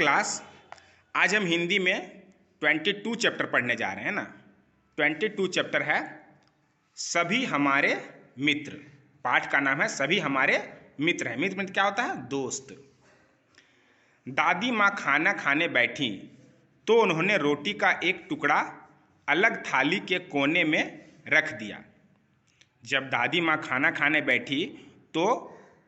Class, आज हम हिंदी में 22 चैप्टर पढ़ने जा रहे हैं ना। 22 चैप्टर है सभी हमारे मित्र। पाठ का नाम है सभी हमारे मित्र है। मित्र क्या होता है? दोस्त। दादी माँ खाना खाने बैठी तो उन्होंने रोटी का एक टुकड़ा अलग थाली के कोने में रख दिया। जब दादी माँ खाना खाने बैठी तो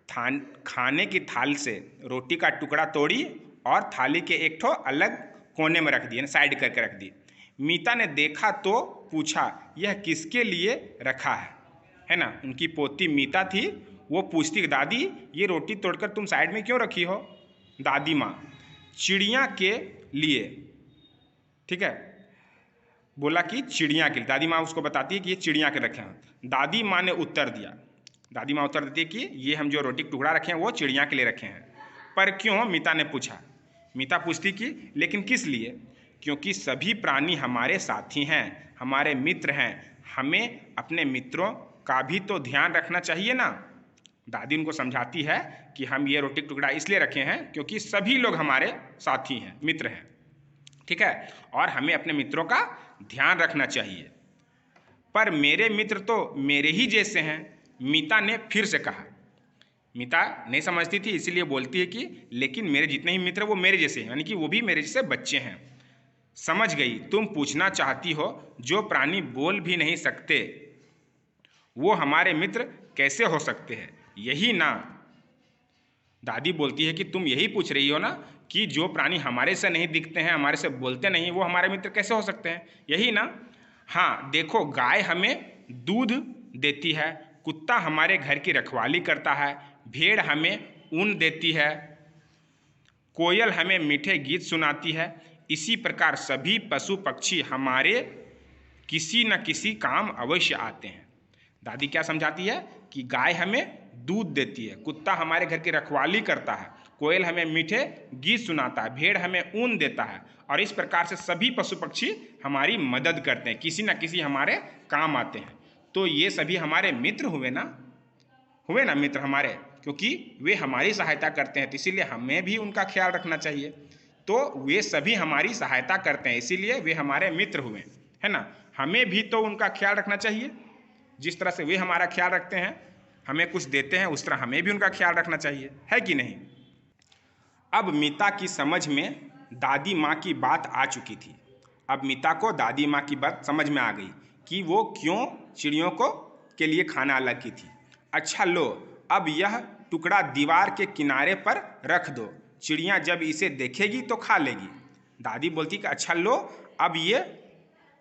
खाने की थाल से रोटी का टुकड़ा तोड़ी और थाली के एक ठो अलग कोने में रख दिया, साइड करके रख दी। मीता ने देखा तो पूछा, यह किसके लिए रखा है ना। उनकी पोती मीता थी, वो पूछती, दादी ये रोटी तोड़कर तुम साइड में क्यों रखी हो? दादी माँ, चिड़िया के लिए। ठीक है, बोला कि चिड़िया के लिए। दादी माँ उसको बताती है कि ये चिड़िया के रखे हैं। दादी माँ ने उत्तर दिया, दादी माँ उत्तर देती है कि ये हम जो रोटी का टुकड़ा रखे हैं वो चिड़िया के लिए रखे हैं। पर क्यों? मीता ने पूछा। मीता पूछती कि लेकिन किस लिए? क्योंकि सभी प्राणी हमारे साथी हैं, हमारे मित्र हैं, हमें अपने मित्रों का भी तो ध्यान रखना चाहिए ना। दादी उनको समझाती है कि हम ये रोटी का टुकड़ा इसलिए रखे हैं क्योंकि सभी लोग हमारे साथी हैं, मित्र हैं। ठीक है, और हमें अपने मित्रों का ध्यान रखना चाहिए। पर मेरे मित्र तो मेरे ही जैसे हैं, मीता ने फिर से कहा। मीता नहीं समझती थी, इसीलिए बोलती है कि लेकिन मेरे जितने ही मित्र वो मेरे जैसे हैं, यानी कि वो भी मेरे जैसे बच्चे हैं। समझ गई, तुम पूछना चाहती हो जो प्राणी बोल भी नहीं सकते वो हमारे मित्र कैसे हो सकते हैं, यही ना। दादी बोलती है कि तुम यही पूछ रही हो ना कि जो प्राणी हमारे से नहीं दिखते हैं, हमारे से बोलते नहीं, वो हमारे मित्र कैसे हो सकते हैं, यही ना। हाँ देखो, गाय हमें दूध देती है, कुत्ता हमारे घर की रखवाली करता है, भेड़ हमें ऊन देती है, कोयल हमें मीठे गीत सुनाती है। इसी प्रकार सभी पशु पक्षी हमारे किसी न किसी काम अवश्य आते हैं। दादी क्या समझाती है कि गाय हमें दूध देती है, कुत्ता हमारे घर की रखवाली करता है, कोयल हमें मीठे गीत सुनाता है, भेड़ हमें ऊन देता है, और इस प्रकार से सभी पशु पक्षी हमारी मदद करते हैं, किसी न किसी हमारे काम आते हैं। तो ये सभी हमारे मित्र हुए ना मित्र हमारे, क्योंकि वे हमारी सहायता करते हैं, तो इसीलिए हमें भी उनका ख्याल रखना चाहिए। तो वे सभी हमारी सहायता करते हैं, इसीलिए वे हमारे मित्र हुए, है ना। हमें भी तो उनका ख्याल रखना चाहिए। जिस तरह से वे हमारा ख्याल रखते हैं, हमें कुछ देते हैं, उस तरह हमें भी उनका ख्याल रखना चाहिए, है कि नहीं। अब मीता की समझ में दादी माँ की बात आ चुकी थी। अब मीता को दादी माँ की बात समझ में आ गई कि वो क्यों चिड़ियों को के लिए खाना अलग की थी। अच्छा लो, अब यह टुकड़ा दीवार के किनारे पर रख दो, चिड़िया जब इसे देखेगी तो खा लेगी। दादी बोलती कि अच्छा लो, अब ये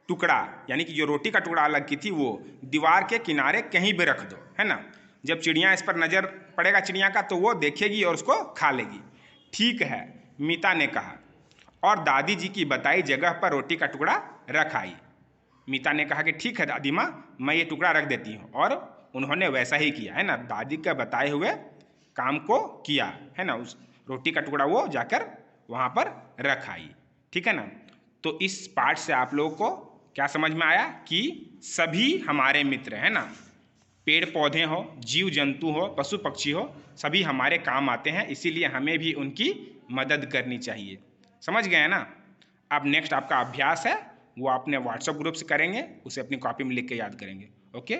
टुकड़ा यानी कि जो रोटी का टुकड़ा अलग की थी वो दीवार के किनारे कहीं भी रख दो, है ना। जब चिड़िया इस पर नज़र पड़ेगा चिड़िया का तो वो देखेगी और उसको खा लेगी। ठीक है, मीता ने कहा, और दादी जी की बताई जगह पर रोटी का टुकड़ा रख आई। मीता ने कहा कि ठीक है दादी माँ, मैं ये टुकड़ा रख देती हूँ, और उन्होंने वैसा ही किया, है ना। दादी के बताए हुए काम को किया, है ना। उस रोटी का टुकड़ा वो जाकर वहाँ पर रख आई। ठीक है ना। तो इस पाठ से आप लोगों को क्या समझ में आया कि सभी हमारे मित्र, है ना। पेड़ पौधे हो, जीव जंतु हो, पशु पक्षी हो, सभी हमारे काम आते हैं, इसीलिए हमें भी उनकी मदद करनी चाहिए। समझ गए ना। अब नेक्स्ट आपका अभ्यास है, वो अपने व्हाट्सएप ग्रुप से करेंगे, उसे अपनी कॉपी में लिख के याद करेंगे। ओके।